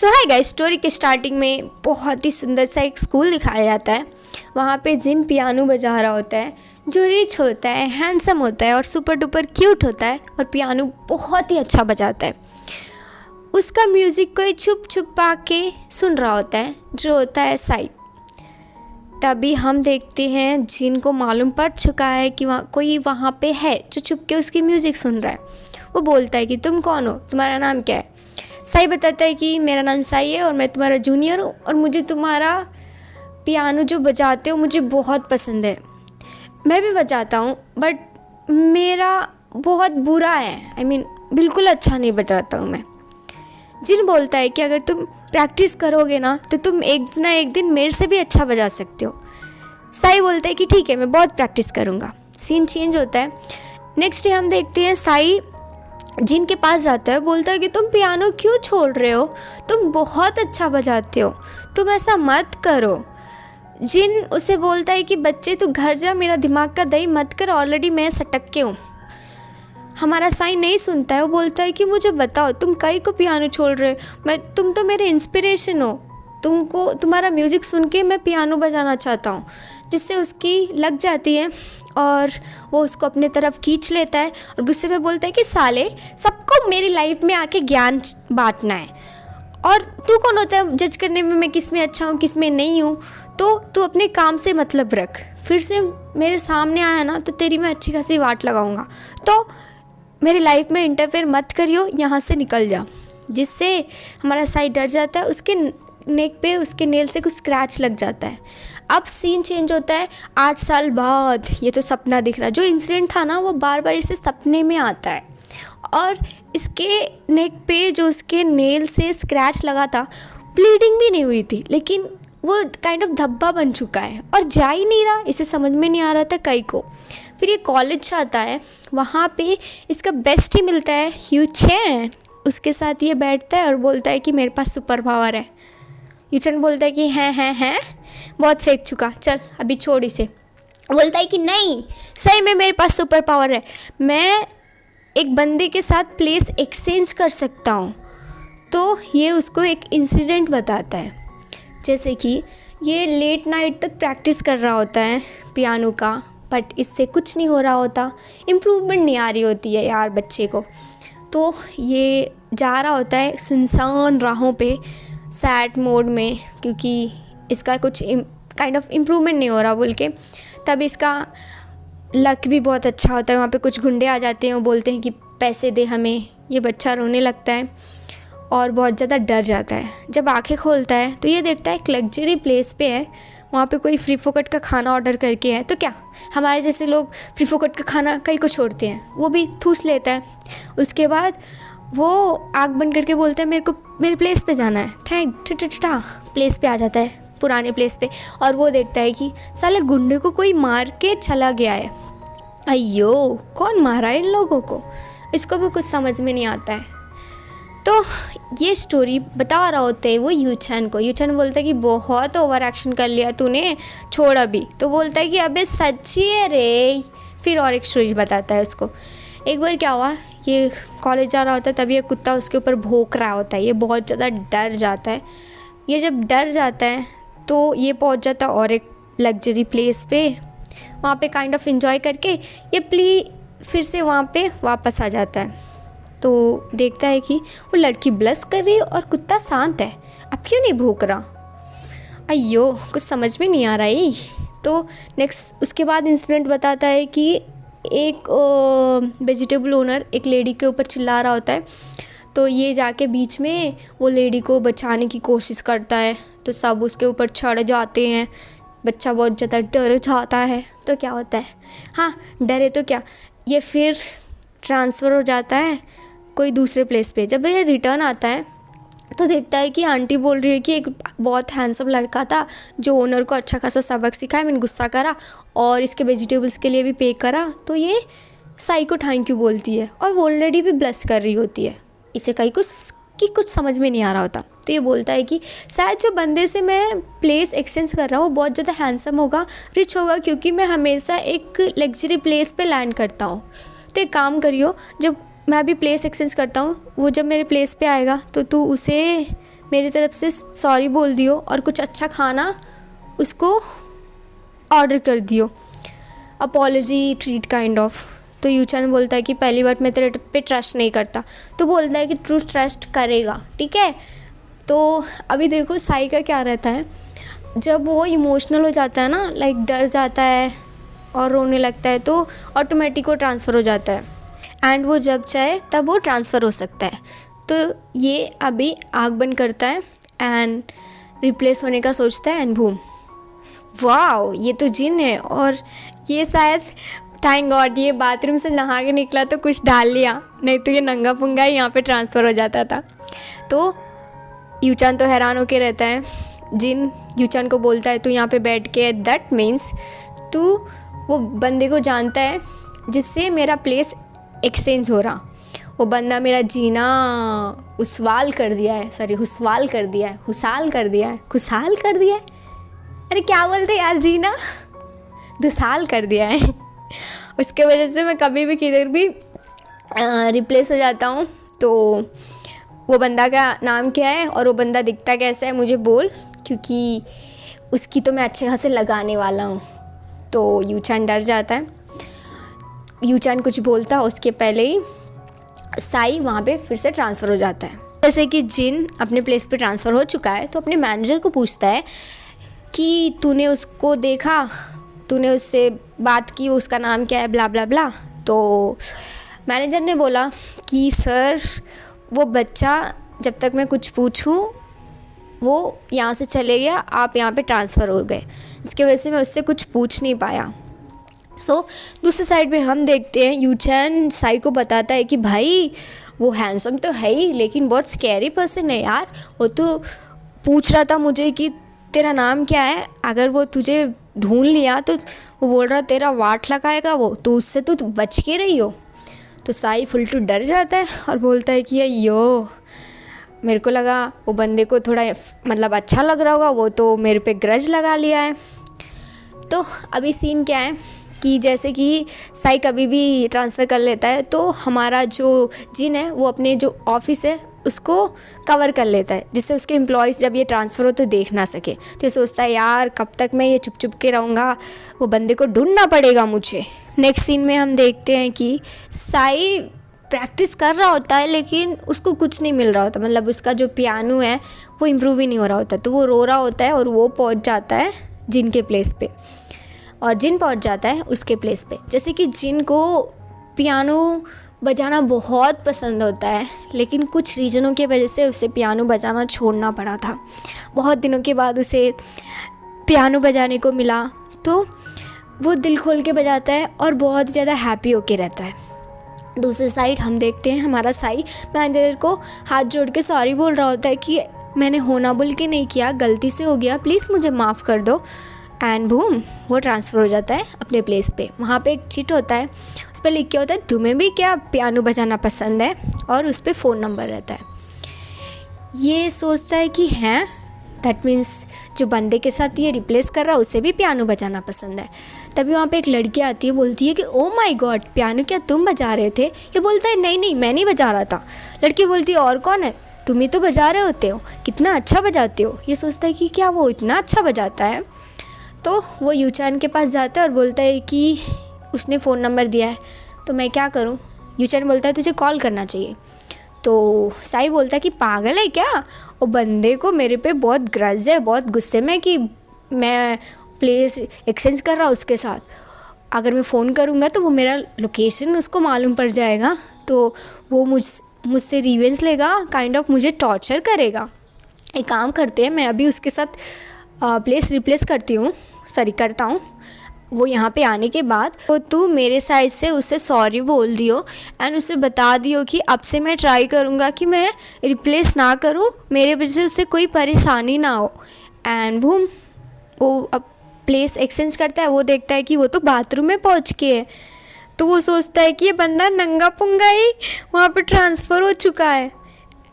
सो hi guys, story के starting में बहुत ही सुंदर सा एक स्कूल दिखाया जाता है। वहाँ पे जिन पियानो बजा रहा होता है, जो रिच होता है, हैंडसम होता है और सुपर डुपर क्यूट होता है और पियानो बहुत ही अच्छा बजाता है। उसका म्यूज़िक कोई छुप छुपा के सुन रहा होता है, जो होता है साई। तभी हम देखते हैं जिनको मालूम पड़ चुका है कि कोई वहाँ पे है जो छुप के उसकी म्यूज़िक सुन रहा है। वो बोलता है कि तुम कौन हो, तुम्हारा नाम क्या है। साई बताता है कि मेरा नाम साई है और मैं तुम्हारा जूनियर हूँ और मुझे तुम्हारा पियानो जो बजाते हो मुझे बहुत पसंद है। मैं भी बजाता हूँ बट मेरा बहुत बुरा है, बिल्कुल अच्छा नहीं बजाता हूँ मैं। जिन बोलता है कि अगर तुम प्रैक्टिस करोगे ना तो तुम एक ना एक दिन मेरे से भी अच्छा बजा सकते हो। साई बोलता है कि ठीक है, मैं बहुत प्रैक्टिस करूँगा। सीन चेंज होता है। नेक्स्ट डे हम देखते हैं साई जिन के पास जाता है, बोलता है कि तुम पियानो क्यों छोड़ रहे हो, तुम बहुत अच्छा बजाते हो, तुम ऐसा मत करो। जिन उसे बोलता है कि बच्चे तू घर जा, मेरा दिमाग का दही मत कर, ऑलरेडी मैं सटक के हूँ। हमारा साई नहीं सुनता है। वो बोलता है कि मुझे बताओ तुम कई को पियानो छोड़ रहे हो, तुम तो मेरे इंस्पिरेशन हो, तुम्हारा म्यूज़िक सुन के मैं पियानो बजाना चाहता हूँ। जिससे उसकी लग जाती है और वो उसको अपने तरफ खींच लेता है और गुस्से में बोलता है कि साले, सबको मेरी लाइफ में आके ज्ञान बांटना है और तू कौन होता है जज करने में मैं किस में अच्छा हूँ किस में नहीं हूँ। तो तू अपने काम से मतलब रख, फिर से मेरे सामने आया ना तो तेरी मैं अच्छी खासी वाट लगाऊंगा। तो मेरी लाइफ में इंटरफेयर मत करियो, यहाँ से निकल जा। जिससे हमारा साई डर जाता है। उसके नेक पे उसके नेल से कुछ स्क्रैच लग जाता है। अब सीन चेंज होता है 8 साल बाद। ये तो सपना दिख रहा है, जो इंसिडेंट था ना वो बार बार इसे सपने में आता है। और इसके नेक पे जो उसके नेल से स्क्रैच लगा था, ब्लीडिंग भी नहीं हुई थी, लेकिन वो काइंड ऑफ धब्बा बन चुका है और जा ही नहीं रहा। इसे समझ में नहीं आ रहा था कई को। फिर ये कॉलेज आता है, वहाँ पे इसका बेस्ट ही मिलता है, यू चैन। उसके साथ ये बैठता है और बोलता है कि मेरे पास सुपर पावर है। यूचन बोलता है कि हैं बहुत फेंक चुका, चल अभी छोड़ इसे। बोलता है कि नहीं, सही में मेरे पास सुपर पावर है, मैं एक बंदे के साथ प्लेस एक्सचेंज कर सकता हूँ। तो ये उसको एक इंसिडेंट बताता है, जैसे कि ये लेट नाइट तक प्रैक्टिस कर रहा होता है पियानो का, बट इससे कुछ नहीं हो रहा होता, इम्प्रूवमेंट नहीं आ रही होती है यार बच्चे को। तो ये जा रहा होता है सुनसान राहों पे सैड मोड में, क्योंकि इसका कुछ काइंड ऑफ इम्प्रूवमेंट नहीं हो रहा बोल के। तब इसका लक भी बहुत अच्छा होता है। वहाँ पे कुछ गुंडे आ जाते हैं, वो बोलते हैं कि पैसे दे हमें। ये बच्चा रोने लगता है और बहुत ज़्यादा डर जाता है। जब आंखें खोलता है तो ये देखता है एक लग्जरी प्लेस पे है, वहाँ पे कोई फ्री फोकट का खाना ऑर्डर करके है। तो क्या हमारे जैसे लोग फ्री फोकट का खाना कहीं को छोड़ते हैं, वो भी ठूस लेता है। उसके बाद वो आँख बंद करके बोलता है मेरे प्लेस पे जाना है। प्लेस पे आ जाता है, पुराने प्लेस पे। और वो देखता है कि साले गुंडे को कोई मार के चला गया है। अయ్यो, कौन मारा है इन लोगों को, इसको भी कुछ समझ में नहीं आता है। तो ये स्टोरी बता रहा होता है वो यूचन को। यूचन बोलता है कि बहुत ओवर एक्शन कर लिया तूने, छोड़ अभी। तो बोलता है कि अबे सच्ची है रे। फिर और एक स्टोरी बताता है उसको। एक बार क्या हुआ, ये कॉलेज जा रहा होता है, तभी ये कुत्ता उसके ऊपर भौंक रहा होता है। ये बहुत ज़्यादा डर जाता है। ये जब डर जाता है तो ये पहुंच जाता है और एक लग्जरी प्लेस पे। वहाँ पे काइंड ऑफ एंजॉय करके ये फिर से वहाँ पे वापस आ जाता है। तो देखता है कि वो लड़की ब्लश कर रही है और कुत्ता शांत है। अब क्यों नहीं भौंक रहा, अయ్यो कुछ समझ में नहीं आ रहा है। तो नेक्स्ट उसके बाद इंसिडेंट बताता है कि एक वेजिटेबल ओनर एक लेडी के ऊपर चिल्ला रहा होता है। तो ये जाके बीच में वो लेडी को बचाने की कोशिश करता है। तो सब उसके ऊपर चढ़ जाते हैं। बच्चा बहुत ज़्यादा डर जाता है। तो क्या होता है, हाँ डरे तो क्या, ये फिर ट्रांसफ़र हो जाता है कोई दूसरे प्लेस पे। जब ये रिटर्न आता है तो देखता है कि आंटी बोल रही है कि एक बहुत हैंडसम लड़का था जो ओनर को अच्छा खासा सबक सिखाया, मैंने गुस्सा करा और इसके वेजिटेबल्स के लिए भी पे करा। तो ये साई को थैंक यू बोलती है और वो ऑलरेडी भी ब्लश कर रही होती है। इसे कहीं कुछ समझ में नहीं आ रहा होता। तो ये बोलता है कि शायद जो बंदे से मैं प्लेस एक्सचेंज कर रहा हूँ वो बहुत ज़्यादा हैंडसम होगा, रिच होगा, क्योंकि मैं हमेशा एक लग्जरी प्लेस पे लैंड करता हूँ। तो एक काम करियो, जब मैं अभी प्लेस एक्सचेंज करता हूँ, वो जब मेरे प्लेस पे आएगा तो तू उसे मेरी तरफ से सॉरी बोल दियो और कुछ अच्छा खाना उसको ऑर्डर कर दियो, अपॉलजी ट्रीट काइंड ऑफ। तो यूचान बोलता है कि पहली बार मैं तेरे पे ट्रस्ट नहीं करता। तो बोलता है कि ट्रू ट्रस्ट करेगा, ठीक है। तो अभी देखो साई का क्या रहता है, जब वो इमोशनल हो जाता है ना, लाइक डर जाता है और रोने लगता है, तो ऑटोमेटिक वो ट्रांसफ़र हो जाता है एंड वो जब चाहे तब वो ट्रांसफ़र हो सकता है। तो ये अभी आँख बंद करता है एंड रिप्लेस होने का सोचता है एंड बूम, वाओ ये तो जिन है। और ये शायद थैंक गॉड ये बाथरूम से नहा के निकला तो कुछ डाल लिया, नहीं तो ये नंगा पुंगा ही यहाँ पे ट्रांसफ़र हो जाता था। तो यूचान तो हैरान होके रहता है। जिन यूचान को बोलता है तू यहाँ पे बैठ के, दैट मीन्स तू वो बंदे को जानता है जिससे मेरा प्लेस एक्सचेंज हो रहा। वो बंदा मेरा जीना उसवाल कर दिया है, सॉरी हुसवाल कर दिया है, हुसाल कर दिया है, खुशहाल कर दिया है, अरे क्या बोलते यार, जीना दुसाल कर दिया है। उसके वजह से मैं कभी भी किधर भी रिप्लेस हो जाता हूँ। तो वो बंदा का नाम क्या है और वो बंदा दिखता कैसा है मुझे बोल, क्योंकि उसकी तो मैं अच्छे खासे लगाने वाला हूँ। तो यूचान डर जाता है। यूचान कुछ बोलता उसके पहले ही साई वहाँ पे फिर से ट्रांसफ़र हो जाता है। जैसे कि जिन अपने प्लेस पे ट्रांसफ़र हो चुका है तो अपने मैनेजर को पूछता है कि तूने उसको देखा, तूने उससे बात की, उसका नाम क्या है, ब्ला ब्ला ब्ला। तो मैनेजर ने बोला कि सर वो बच्चा जब तक मैं कुछ पूछूं वो यहाँ से चले गया, आप यहाँ पे ट्रांसफ़र हो गए, इसकी वजह से मैं उससे कुछ पूछ नहीं पाया। दूसरी साइड पे हम देखते हैं यूचान साई को बताता है कि भाई वो हैंडसम तो है ही लेकिन बहुत स्कैरी पर्सन है यार। वो तो पूछ रहा था मुझे कि तेरा नाम क्या है, अगर वो तुझे ढूंढ लिया तो वो बोल रहा तेरा वाट लगाएगा वो, तो उससे तो बच के रही हो। तो साई फुल टू डर जाता है और बोलता है कि यो मेरे को लगा वो बंदे को थोड़ा मतलब अच्छा लग रहा होगा, वो तो मेरे पे ग्रज लगा लिया है। तो अभी सीन क्या है कि जैसे कि साई कभी भी ट्रांसफ़र कर लेता है तो हमारा जो जिन है वो अपने जो ऑफिस है उसको कवर कर लेता है, जिससे उसके एम्प्लॉयज़ जब ये ट्रांसफ़र हो तो देख ना सके। तो ये सोचता है यार कब तक मैं ये चुप चुप के रहूँगा, वो बंदे को ढूंढना पड़ेगा मुझे। नेक्स्ट सीन में हम देखते हैं कि साई प्रैक्टिस कर रहा होता है लेकिन उसको कुछ नहीं मिल रहा होता, मतलब उसका जो पियानो है वो इम्प्रूव ही नहीं हो रहा होता। तो वो रो रहा होता है और वो पहुँच जाता है जिन के प्लेस पे और जिन पहुँच जाता है उसके प्लेस पे। जैसे कि जिन को पियानो बजाना बहुत पसंद होता है लेकिन कुछ रीज़नों की वजह से उसे पियानो बजाना छोड़ना पड़ा था। बहुत दिनों के बाद उसे पियानो बजाने को मिला तो वो दिल खोल के बजाता है और बहुत ज़्यादा हैप्पी होके रहता है। दूसरी साइड हम देखते हैं हमारा साई मैनेजर को हाथ जोड़ के सॉरी बोल रहा होता है कि मैंने होना बोल के नहीं किया, गलती से हो गया, प्लीज़ मुझे माफ़ कर दो। एंड बूम वो ट्रांसफ़र हो जाता है अपने प्लेस पे। वहाँ पे एक चिट होता है, उस पर लिख के होता है तुम्हें भी क्या पियानो बजाना पसंद है, और उस पर फ़ोन नंबर रहता है। ये सोचता है कि हैं दैट मीन्स जो बंदे के साथ ये रिप्लेस कर रहा है उसे भी पियानो बजाना पसंद है। तभी वहाँ पे एक लड़की आती है, बोलती है कि ओ माय गॉड पियानो क्या तुम बजा रहे थे? ये बोलता है नहीं नहीं मैं नहीं बजा रहा था। लड़की बोलती है और कौन है? तुम ही तो बजा रहे होते हो, कितना अच्छा बजाते हो। ये सोचता है कि क्या वो इतना अच्छा बजाता है। तो वो यूचान के पास जाता है और बोलता है कि उसने फ़ोन नंबर दिया है तो मैं क्या करूँ। यूचान बोलता है तुझे कॉल करना चाहिए। तो साई बोलता है कि पागल है क्या, वो बंदे को मेरे पे बहुत ग्रज है, बहुत गुस्से में कि मैं प्लेस एक्सचेंज कर रहा हूँ उसके साथ। अगर मैं फ़ोन करूँगा तो वो मेरा लोकेशन उसको मालूम पड़ जाएगा, तो वो मुझसे रिवेंज लेगा, काइंड ऑफ मुझे टॉर्चर करेगा। एक काम करते हैं, मैं अभी उसके साथ प्लेस रिप्लेस करता हूँ। वो यहाँ पे आने के बाद तो तू मेरे साइड से उसे सॉरी बोल दियो एंड उसे बता दियो कि अब से मैं ट्राई करूँगा कि मैं रिप्लेस ना करूँ, मेरे वजह से उसे कोई परेशानी ना हो। एंड बूम वो अब प्लेस एक्सचेंज करता है। वो देखता है कि वो तो बाथरूम में पहुँच के है, तो वो सोचता है कि ये बंदा नंगा पुंगा ही वहाँ पे ट्रांसफ़र हो चुका है।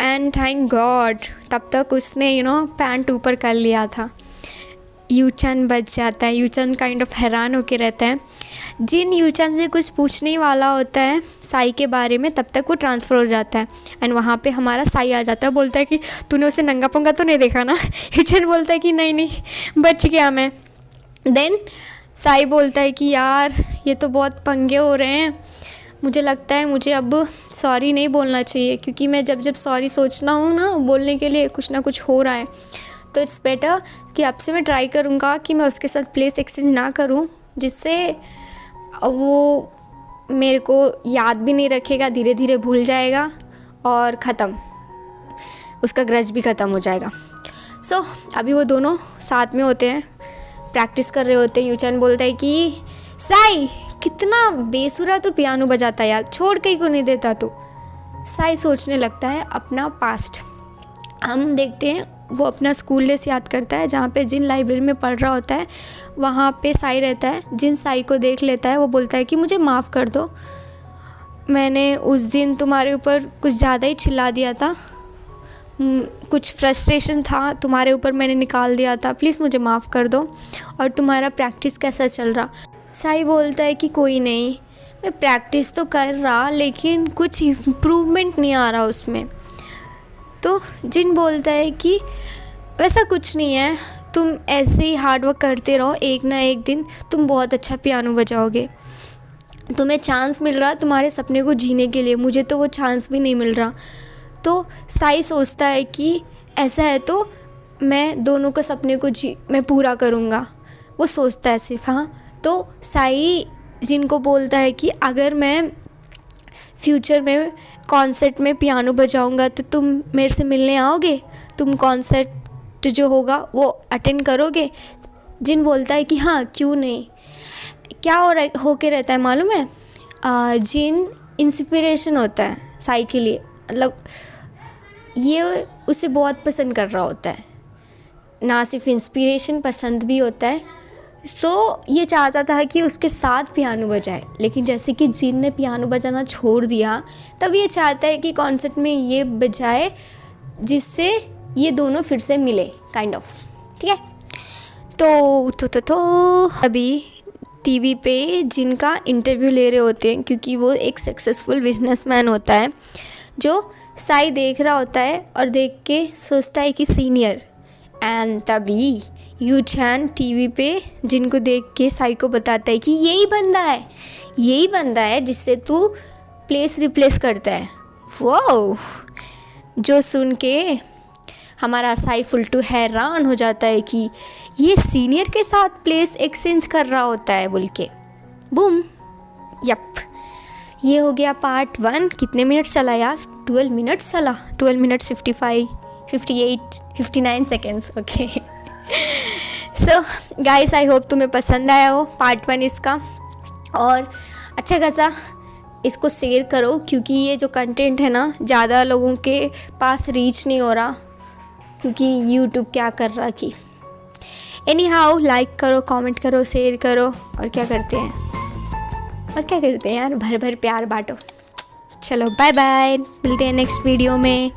एंड थैंक गॉड तब तक उसने पैंट ऊपर कर लिया था। यूचन बच जाता है। यूचन काइंड ऑफ हैरान होके रहता है। जिन यूचन से कुछ पूछने वाला होता है साई के बारे में, तब तक वो ट्रांसफ़र हो जाता है एंड वहाँ पे हमारा साई आ जाता है। बोलता है कि तूने उसे नंगा पंगा तो नहीं देखा ना। यूचन बोलता है कि नहीं नहीं बच गया मैं। देन साई बोलता है कि यार ये तो बहुत पंगे हो रहे हैं, मुझे लगता है मुझे अब सॉरी नहीं बोलना चाहिए, क्योंकि मैं जब जब सॉरी सोचना हूँ ना बोलने के लिए कुछ ना कुछ हो रहा है। तो इट्स बेटर कि अब से मैं ट्राई करूँगा कि मैं उसके साथ प्लेस एक्सचेंज ना करूँ, जिससे वो मेरे को याद भी नहीं रखेगा, धीरे धीरे भूल जाएगा और ख़त्म, उसका ग्रज भी ख़त्म हो जाएगा। सो अभी वो दोनों साथ में होते हैं, प्रैक्टिस कर रहे होते हैं। यूचन बोलता है कि साई कितना बेसुरा तू पियानो बजाता है यार, छोड़ के ही क्यों नहीं देता तू। साई सोचने लगता है अपना पास्ट। हम देखते हैं वो अपना स्कूल डेज याद करता है, जहाँ पे जिन लाइब्रेरी में पढ़ रहा होता है वहाँ पे साई रहता है। जिन साई को देख लेता है वो बोलता है कि मुझे माफ़ कर दो, मैंने उस दिन तुम्हारे ऊपर कुछ ज़्यादा ही चिल्ला दिया था, कुछ फ्रस्ट्रेशन था तुम्हारे ऊपर मैंने निकाल दिया था, प्लीज़ मुझे माफ़ कर दो। और तुम्हारा प्रैक्टिस कैसा चल रहा। साई बोलता है कि कोई नहीं, मैं प्रैक्टिस तो कर रहा लेकिन कुछ इम्प्रूवमेंट नहीं आ रहा उसमें। तो जिन बोलता है कि वैसा कुछ नहीं है, तुम ऐसे ही हार्ड वर्क करते रहो, एक ना एक दिन तुम बहुत अच्छा पियानो बजाओगे। तुम्हें चांस मिल रहा तुम्हारे सपने को जीने के लिए, मुझे तो वो चांस भी नहीं मिल रहा। तो साई सोचता है कि ऐसा है तो मैं दोनों के सपने को मैं पूरा करूँगा, वो सोचता है सिर्फ। हाँ, तो साई जिनको बोलता है कि अगर मैं फ्यूचर में कॉन्सर्ट में पियानो बजाऊंगा तो तुम मेरे से मिलने आओगे, तुम कॉन्सर्ट जो होगा वो अटेंड करोगे। जिन बोलता है कि हाँ क्यों नहीं। क्या हो के रहता है मालूम है, जिन इंस्पिरेशन होता है साई के लिए, मतलब ये उसे बहुत पसंद कर रहा होता है, ना सिर्फ इंस्पिरेशन पसंद भी होता है। तो ये चाहता था कि उसके साथ पियानो बजाए, लेकिन जैसे कि जिन ने पियानो बजाना छोड़ दिया तब ये चाहता है कि कॉन्सर्ट में ये बजाए जिससे ये दोनों फिर से मिले काइंड ऑफ। ठीक है, तो अभी टीवी पे जिनका इंटरव्यू ले रहे होते हैं, क्योंकि वो एक सक्सेसफुल बिजनेसमैन होता है, जो साई देख रहा होता है और देख के सोचता है कि सीनियर। एंड तभी यूचन टीवी पे जिनको देख के साई को बताता है कि यही बंदा है जिससे तू प्लेस रिप्लेस करता है। वाओ, जो सुन के हमारा साई फुलटू हैरान हो जाता है कि ये सीनियर के साथ प्लेस एक्सचेंज कर रहा होता है बोल के। बूम, यप, ये हो गया पार्ट 1। कितने मिनट चला यार? 12 मिनट्स चला, 12 minutes 55, 58, 59 seconds. Okay, so guys, I hope तुम्हें पसंद आया हो पार्ट 1 इसका, और अच्छा खासा इसको शेयर करो, क्योंकि ये जो कंटेंट है ना ज़्यादा लोगों के पास रीच नहीं हो रहा, क्योंकि यूट्यूब क्या कर रहा कि एनी हाउ लाइक करो, कमेंट करो, शेयर करो, और क्या करते हैं यार, भर भर प्यार बांटो। चलो बाय बाय, मिलते हैं नेक्स्ट वीडियो में।